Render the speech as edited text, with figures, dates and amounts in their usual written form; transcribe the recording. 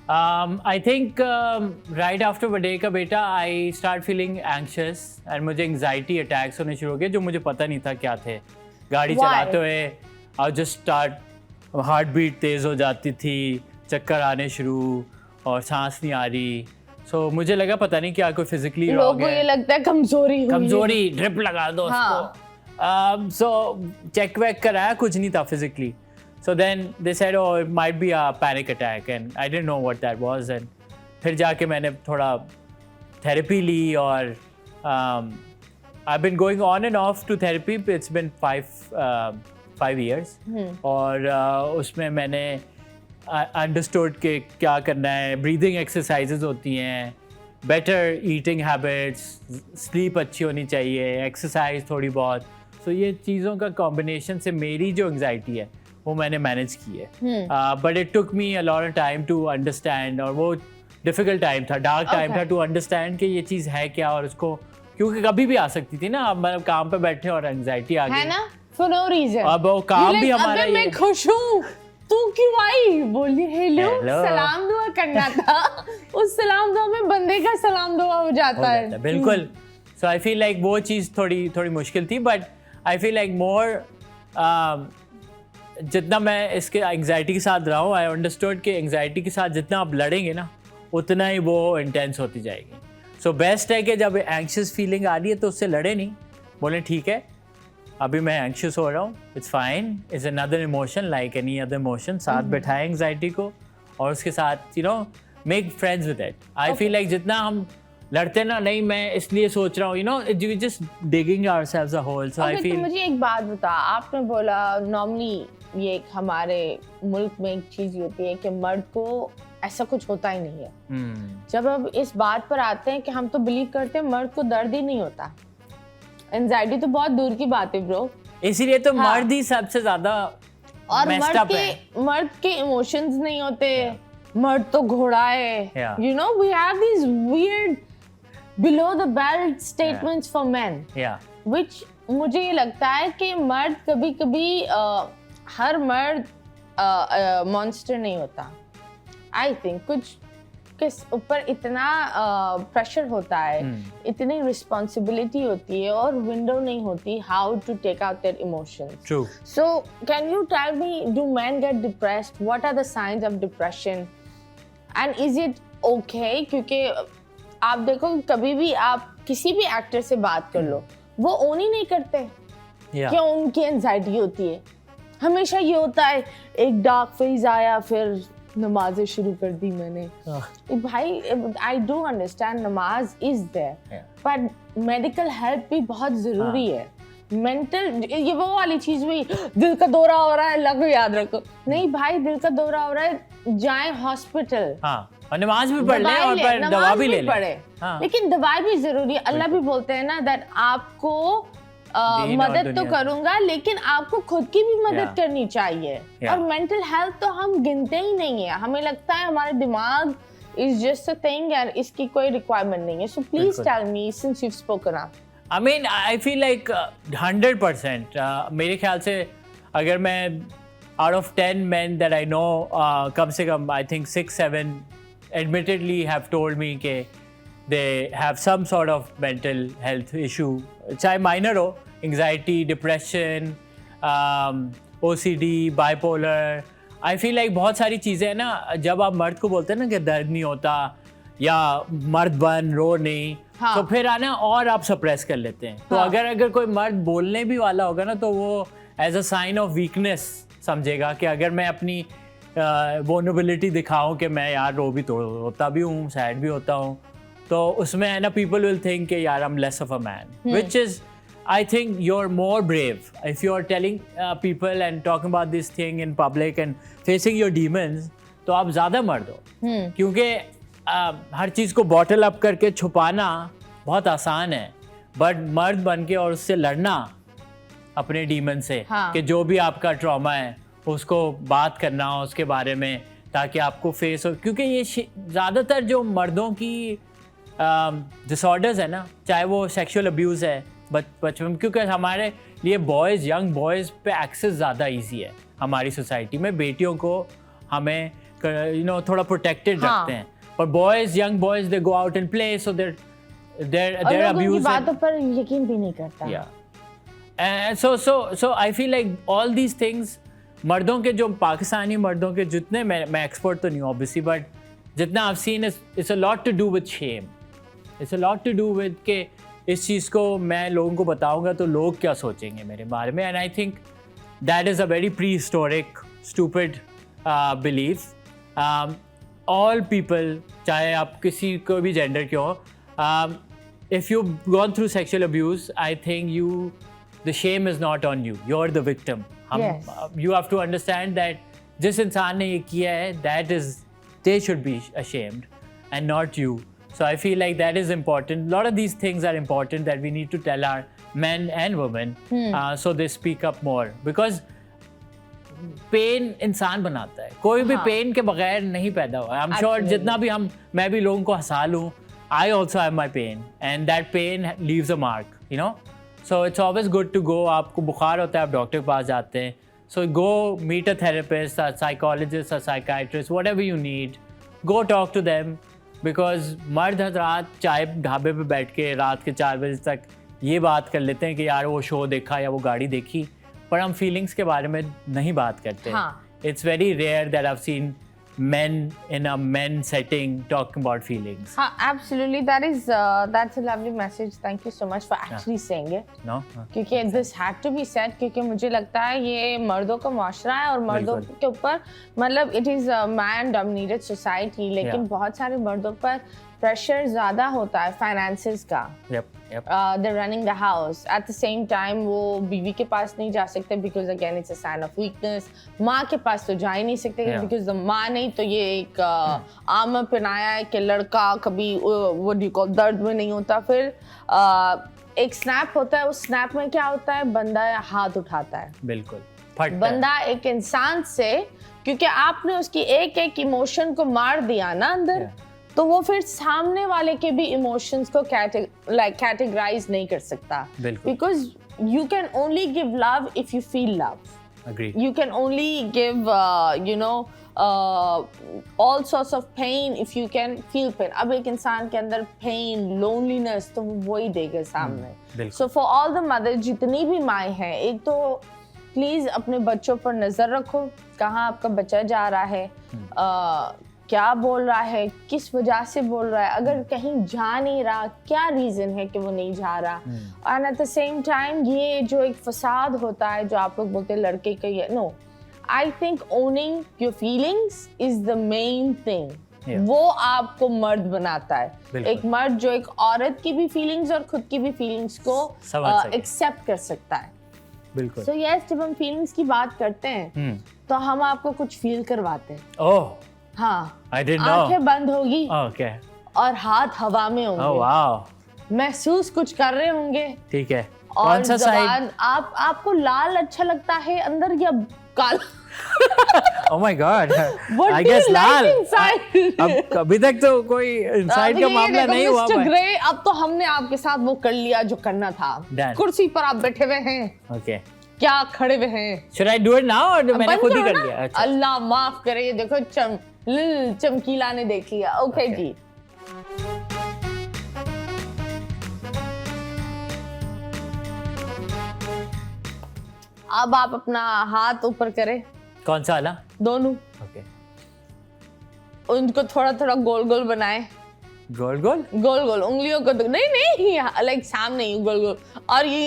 I think right after birthday का बेटा I start feeling anxious and मुझे anxiety attacks होने शुरू हो गए जो मुझे पता नहीं था क्या थे. गाड़ी चलाते हुए I just start heart beat तेज़ हो जाती थी, चक्कर आने शुरू और सांस नहीं आ रही. So मुझे लगा पता नहीं क्या कोई फिजिकली रॉन्ग है. लोगों को ये लगता है कमजोरी ड्रिप लगा दो उसको. So चेक वेक कराया, कुछ नहीं था physically. So then they said, oh, it might be a panic attack, and I didn't know what that was. And फिर जाके मैंने थोड़ा थेरेपी ली और I've been going on and off to therapy. It's been 5 years. और उसमें मैंने understood कि क्या करना है. Breathing exercises होती हैं, better eating habits, sleep अच्छी होनी चाहिए, exercise थोड़ी बहुत. So ये चीज़ों का combination से मेरी जो anxiety है वो मैंने मैनेज की है. But it took me a lot of time to understand, और वो डिफिकल्ट टाइम था, डार्क टाइम था टू अंडरस्टैंड कि ये चीज़ है क्या, और उसको क्योंकि कभी भी आ सकती थी ना. अब मतलब काम पे बैठे और एंजाइटी आ गई है ना, फॉर नो रीजन. अब वो काम भी हमारा अगर मैं खुश हूँ तू क्यों आई, बोली हेलो, सलाम दुआ करना था. उस सलाम दुआ में बंदे का सलाम दुआ हो जाता है. बिल्कुल. सो आई फील लाइक वो चीज़ थोड़ी मुश्किल थी. But I feel like more जितना मैं इसके एंग्जाइटी के साथ रहा हूँ, आई अंडरस्टूड कि एंग्जाइटी के साथ जितना आप लड़ेंगे ना उतना ही वो इंटेंस होती जाएगी. सो बेस्ट है कि जब एंग्शियस फीलिंग आ रही है तो उससे लड़े नहीं, बोले ठीक है अभी मैं एंग्शियस हो रहा हूँ, it's fine, it's another emotion like any other emotion. साथ बैठाएं एंग्जाइटी को और उसके साथ make friends with it. I feel like जितना हम लड़ते ना, नहीं मैं इसलिए सोच रहा हूँ, we just digging ourselves a hole. So I feel. मुझे एक बात बता, आपने बोला नॉर्मली ये एक हमारे मुल्क में एक चीज होती है कि मर्द को ऐसा कुछ होता ही नहीं है. जब अब इस बात पर आते हैं कि हम तो बिलीव करते हैं मर्द को दर्द ही नहीं होता, एंजाइटी तो बहुत दूर की बात है ब्रो. इसीलिए तो मर्द ही सबसे ज्यादा और मर्द के इमोशंस नहीं होते. मर्द तो घोड़ा है. You know we have this weird below the belt statements for men, which मुझे ये लगता है कि मर्द कभी-कभी हर मर्द मॉन्स्टर नहीं होता. आई थिंक कुछ किस ऊपर इतना प्रेशर होता है, इतनी रिस्पॉन्सिबिलिटी होती है और विंडो नहीं होती how to take out their emotions. True. So can you tell me, do men get depressed? What are the signs of depression? And is it okay? क्योंकि आप देखो कभी भी आप किसी भी एक्टर से बात कर लो, वो ओन ही नहीं करते कि उनकी एंजाइटी होती है. हमेशा ये होता है एक डार्क फेज आया फिर नमाजें शुरू कर दी मैंने. भाई आई डू अंडरस्टैंड नमाज इज देयर, पर मेडिकल हेल्प भी बहुत जरूरी है. मेंटल ये वो वाली चीज भी, दिल का दौरा हो रहा है अल्लाह को याद रखो, नहीं भाई दिल का दौरा हो रहा है जाए हॉस्पिटल. और नमाज भी पढ़ ले और पर दवा भी ले ले. लेकिन दवाई भी जरूरी है. अल्लाह भी बोलते हैं ना दैट आपको मदद तो करूंगा लेकिन आपको खुद की भी मदद करनी चाहिए. और मेंटल हेल्थ तो हम गिनते ही नहीं है. हमें लगता है हमारा दिमाग is just a thing and इसकी कोई रिक्वायरमेंट नहीं है. So please tell me since you spoken up. I mean, I feel like 100%. मेरे ख्याल से अगर मैं out of 10 men that I know, कम से कम I think 6-7 admittedly have told me कि they have some sort of mental health issue, चाहे minor हो, anxiety, depression, OCD, bipolar. I feel like बहुत सारी चीज़ें हैं ना, जब आप मर्द को बोलते हैं ना कि दर्द नहीं होता या मर्द बन रो नहीं, तो फिर आना और आप सप्रेस कर लेते हैं. तो अगर कोई मर्द बोलने भी वाला होगा ना तो वो as a sign of weakness समझेगा कि अगर मैं अपनी वोनरेबिलिटी दिखाऊं कि मैं यार रो भी तो होता भी हूँ, सैड भी होता हूँ, तो उसमें है ना पीपल विल थिंक कि यार I am less of a man, which is I think you are more brave if you are telling people and talking about this thing in public and facing your demons. तो आप ज़्यादा मर्द हो, क्योंकि हर चीज़ को bottle up करके छुपाना बहुत आसान है, बट मर्द बन के और उससे लड़ना अपने डीमन से, कि जो भी आपका ट्रॉमा है उसको बात करना उसके बारे में ताकि आपको फेस हो. क्योंकि ये ज़्यादातर जो मर्दों की डिसऑर्डर्स है ना, चाहे वो सेक्सुअल अब्यूज़ है बचपन, क्योंकि हमारे लिए यंग बॉयज़ पे एक्सेस ज़्यादा ईजी है हमारी सोसाइटी में. बेटियों को हमें थोड़ा प्रोटेक्टेड हाँ. रखते हैं. पर boys, young boys, they go out and play, so और they're लोग उनकी abused. बातों पर यकीन भी नहीं करता. Yeah. And so I feel like all these things, मर्दों के जो पाकिस्तानी मर्दों के जितने, मैं एक्सपर्ट तो नहीं हूँ obviously, but जितना I've seen it's a lot to do with shame. It's a lot to do with कि इस चीज़ को मैं लोगों को बताऊंगा तो लोग क्या सोचेंगे मेरे बारे में. And I think that is a very prehistoric, stupid belief. All people, चाहे आप किसी को भी जेंडर के हो, if you've gone through sexual abuse, I think the shame is not on you. You're the victim. Yes. You have to understand that जिस इंसान ने ये किया है, they should be ashamed and not you. So I feel like that is important. A lot of these things are important that we need to tell our men and women so they speak up more. Because pain इंसान बनाता है, कोई भी pen के बगैर नहीं पैदा हुआ. I'm sure जितना भी मैं भी लोगों को हंसा लूँ, I also have my pain and that pain leaves a mark, So it's always good to go. आपको बुखार होता है, आप डॉक्टर के पास जाते हैं. So go meet a therapist, a psychologist, a psychiatrist, whatever you need. Go talk to them because मर्द हज़रात चाय ढाबे पे बैठ के रात के 4 बजे तक ये बात कर लेते हैं कि यार वो शो देखा या वो गाड़ी देखी, पर हम फीलिंग्स के बारे में नहीं बात करते. It's very rare that I've seen men in a men setting talking about feelings. Absolutely. That's a lovely message. Thank you so much for actually saying it. No? क्योंकि this had to be said क्योंकि मुझे लगता है ये मर्दों का मुआशरा है और मर्दों के ऊपर मतलब it is a man dominated society, लेकिन बहुत सारे मर्दों पर प्रेशर ज़्यादा होता है फाइनेंसेस का. They're running the house. At the same time वो बीवी के पास नहीं जा सकते because again it's a sign of weakness. माँ के पास तो जा ही नहीं सकते because the माँ नहीं तो ये एक आम पहनाया है कि लड़का कभी what do you call दर्द में नहीं होता. फिर एक स्नैप होता है, उस स्नैप में क्या होता है, बंदा हाथ उठाता है. बिल्कुल. बंदा एक इंसान से, क्योंकि आपने उसकी एक एक इमोशन को मार दिया ना अंदर, तो वो फिर सामने वाले के भी इमोशंस को कैटेगराइज नहीं कर सकता. Because you can only give love if you feel love. You can only give all sorts of pain if you can feel pain. अब एक इंसान के अंदर pain, loneliness तो वो वही देगा सामने. So for all the mothers, जितनी भी माएँ हैं, एक तो प्लीज अपने बच्चों पर नजर रखो, कहाँ आपका बच्चा जा रहा है, क्या बोल रहा है, किस वजह से बोल रहा है, अगर कहीं जा नहीं रहा क्या रीजन है कि वो नहीं जा रहा. And at the same time ये जो एक फसाद होता है जो आप लोग बोलते हैं लड़के का, ये no, I think owning your feelings is the main thing. वो आपको मर्द बनाता है. एक मर्द जो एक औरत की भी फीलिंग्स और खुद की भी फीलिंग्स को एक्सेप्ट कर सकता है. बिल्कुल. सो यस, जब हम फीलिंग्स की बात करते हैं तो हम आपको कुछ फील करवाते हैं. ओह हाँ, I didn't know. आंखें बंद होगी और हाथ हवा में होंगे. Oh, wow. महसूस कुछ कर रहे होंगे. ठीक है. और कौन सा साइड? आपको लाल अच्छा लगता है अंदर या काला? Oh my God. I guess लाल. अब अभी तक तो कोई इनसाइड का मामला नहीं हुआ. मिस्टर ग्रे, अब तो हमने आपके साथ वो कर लिया जो करना था. कुर्सी पर आप बैठे हुए हैं. Okay. क्या खड़े हुए हैं? Should I do it now or मैंने खुद ही कर लिया? अच्छा. अल्लाह माफ करे, देखो चमकीला ने देख लिया. ओके जी. अब आप अपना हाथ ऊपर करें. कौन सा वाला? दोनों. ओके. उनको थोड़ा थोड़ा गोल गोल बनाए. गोल गोल उंगलियों को नहीं लाइक सामने ही गोल गोल, और ये